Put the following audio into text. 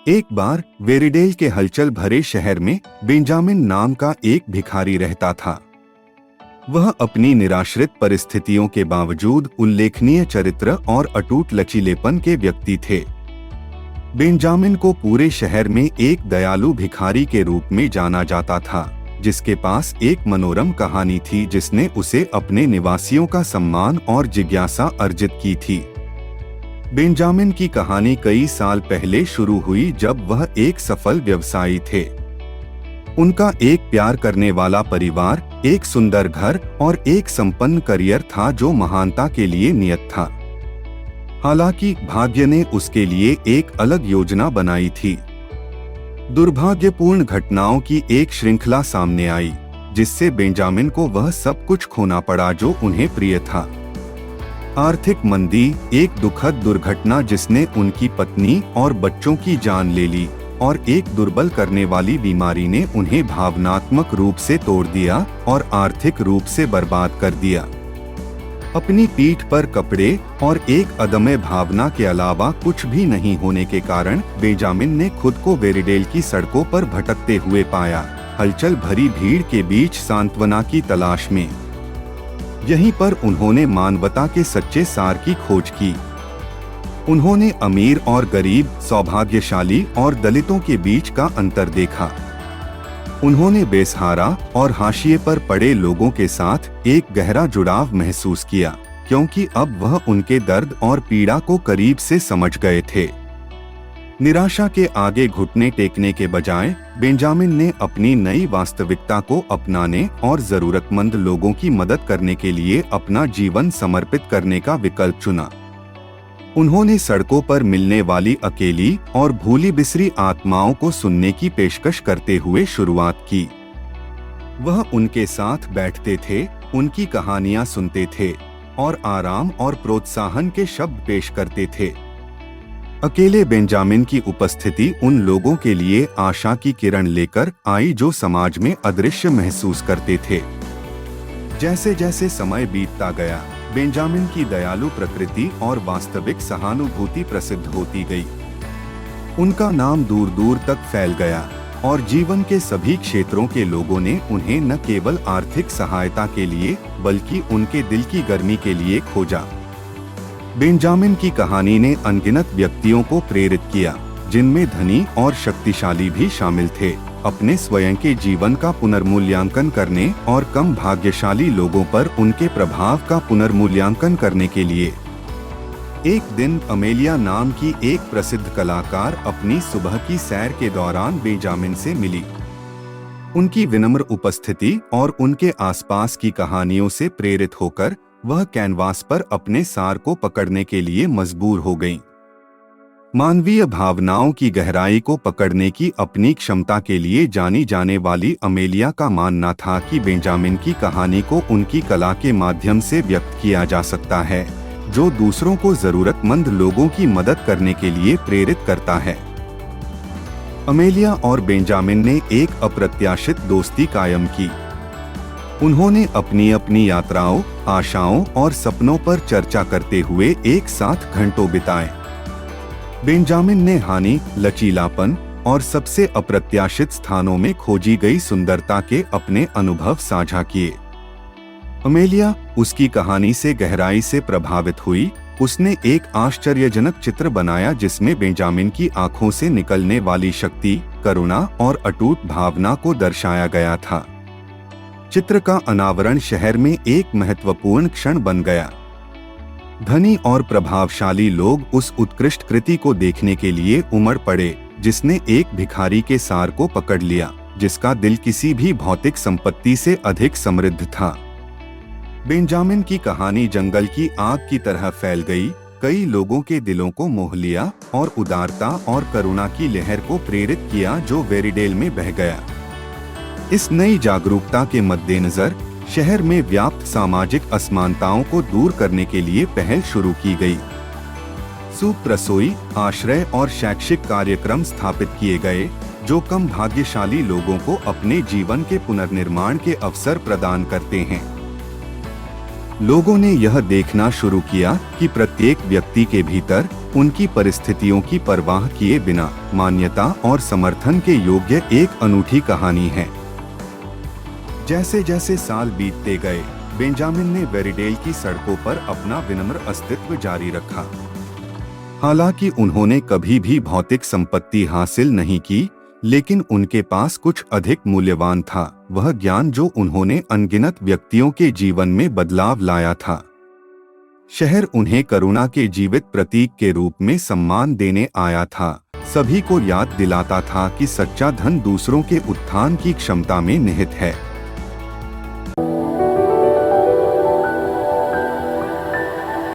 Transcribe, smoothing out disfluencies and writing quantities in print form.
एक बार वेरिडेल के हलचल भरे शहर में बेंजामिन नाम का एक भिखारी रहता था। वह अपनी निराश्रित परिस्थितियों के बावजूद उल्लेखनीय चरित्र और अटूट लचीलेपन के व्यक्ति थे। बेंजामिन को पूरे शहर में एक दयालु भिखारी के रूप में जाना जाता था, जिसके पास एक मनोरम कहानी थी जिसने उसे अपने निवासियों का सम्मान और जिज्ञासा अर्जित की थी। बेंजामिन की कहानी कई साल पहले शुरू हुई जब वह एक सफल व्यवसायी थे। उनका एक प्यार करने वाला परिवार, एक सुंदर घर और एक संपन्न करियर था जो महानता के लिए नियत था। हालांकि भाग्य ने उसके लिए एक अलग योजना बनाई थी। दुर्भाग्यपूर्ण घटनाओं की एक श्रृंखला सामने आई, जिससे बेंजामिन को वह सब कुछ खोना पड़ा जो उन्हें प्रिय था। आर्थिक मंदी, एक दुखद दुर्घटना जिसने उनकी पत्नी और बच्चों की जान ले ली, और एक दुर्बल करने वाली बीमारी ने उन्हें भावनात्मक रूप से तोड़ दिया और आर्थिक रूप से बर्बाद कर दिया। अपनी पीठ पर कपड़े और एक अदम्य भावना के अलावा कुछ भी नहीं होने के कारण बेंजामिन ने खुद को वेरिडेल की सड़कों पर भटकते हुए पाया, हलचल भरी भीड़ के बीच सांत्वना की तलाश में। यहीं पर उन्होंने मानवता के सच्चे सार की खोज की। उन्होंने अमीर और गरीब, सौभाग्यशाली और दलितों के बीच का अंतर देखा। उन्होंने बेसहारा और हाशिए पर पड़े लोगों के साथ एक गहरा जुड़ाव महसूस किया, क्योंकि अब वह उनके दर्द और पीड़ा को करीब से समझ गए थे। निराशा के आगे घुटने टेकने के बजाय बेंजामिन ने अपनी नई वास्तविकता को अपनाने और जरूरतमंद लोगों की मदद करने के लिए अपना जीवन समर्पित करने का विकल्प चुना। उन्होंने सड़कों पर मिलने वाली अकेली और भूली बिसरी आत्माओं को सुनने की पेशकश करते हुए शुरुआत की। वह उनके साथ बैठते थे, उनकी कहानियां सुनते थे और आराम और प्रोत्साहन के शब्द पेश करते थे। अकेले बेंजामिन की उपस्थिति उन लोगों के लिए आशा की किरण लेकर आई जो समाज में अदृश्य महसूस करते थे। जैसे जैसे समय बीतता गया, बेंजामिन की दयालु प्रकृति और वास्तविक सहानुभूति प्रसिद्ध होती गई। उनका नाम दूर दूर तक फैल गया और जीवन के सभी क्षेत्रों के लोगों ने उन्हें न केवल आर्थिक सहायता के लिए बल्कि उनके दिल की गर्मी के लिए खोजा। बेंजामिन की कहानी ने अनगिनत व्यक्तियों को प्रेरित किया, जिनमें धनी और शक्तिशाली भी शामिल थे, अपने स्वयं के जीवन का पुनर्मूल्यांकन करने और कम भाग्यशाली लोगों पर उनके प्रभाव का पुनर्मूल्यांकन करने के लिए। एक दिन अमेलिया नाम की एक प्रसिद्ध कलाकार अपनी सुबह की सैर के दौरान बेंजामिन से मिली। उनकी विनम्र उपस्थिति और उनके आसपास की कहानियों से प्रेरित होकर वह कैनवास पर अपने सार को पकड़ने के लिए मजबूर हो गईं। मानवीय भावनाओं की गहराई को पकड़ने की अपनी क्षमता के लिए जानी जाने वाली अमेलिया का मानना था कि बेंजामिन की कहानी को उनकी कला के माध्यम से व्यक्त किया जा सकता है, जो दूसरों को जरूरतमंद लोगों की मदद करने के लिए प्रेरित करता है। अमेलिया और बेंजामिन ने एक अप्रत्याशित दोस्ती कायम की। उन्होंने अपनी अपनी यात्राओं, आशाओं और सपनों पर चर्चा करते हुए एक साथ घंटों बिताए। बेंजामिन ने हानि, लचीलापन और सबसे अप्रत्याशित स्थानों में खोजी गई सुंदरता के अपने अनुभव साझा किए। अमेलिया उसकी कहानी से गहराई से प्रभावित हुई। उसने एक आश्चर्यजनक चित्र बनाया जिसमें बेंजामिन की आंखों से निकलने वाली शक्ति, करुणा और अटूट भावना को दर्शाया गया था। चित्र का अनावरण शहर में एक महत्वपूर्ण क्षण बन गया। धनी और प्रभावशाली लोग उस उत्कृष्ट कृति को देखने के लिए उमड़ पड़े, जिसने एक भिखारी के सार को पकड़ लिया, जिसका दिल किसी भी भौतिक संपत्ति से अधिक समृद्ध था। बेंजामिन की कहानी जंगल की आग की तरह फैल गई, कई लोगों के दिलों को मोह लिया और उदारता और करुणा की लहर को प्रेरित किया जो वेरिडेल में बह गया। इस नई जागरूकता के मद्देनजर शहर में व्याप्त सामाजिक असमानताओं को दूर करने के लिए पहल शुरू की गई। सूप रसोई, आश्रय और शैक्षिक कार्यक्रम स्थापित किए गए, जो कम भाग्यशाली लोगों को अपने जीवन के पुनर्निर्माण के अवसर प्रदान करते हैं। लोगों ने यह देखना शुरू किया कि प्रत्येक व्यक्ति के भीतर उनकी परिस्थितियों की परवाह किए बिना मान्यता और समर्थन के योग्य एक अनूठी कहानी है। जैसे जैसे साल बीतते गए, बेंजामिन ने वेरिडेल की सड़कों पर अपना विनम्र अस्तित्व जारी रखा। हालांकि उन्होंने कभी भी भौतिक संपत्ति हासिल नहीं की, लेकिन उनके पास कुछ अधिक मूल्यवान था, वह ज्ञान जो उन्होंने अनगिनत व्यक्तियों के जीवन में बदलाव लाया था। शहर उन्हें करुणा के जीवित प्रतीक के रूप में सम्मान देने आया था, सभी को याद दिलाता था कि सच्चा धन दूसरों के उत्थान की क्षमता में निहित है।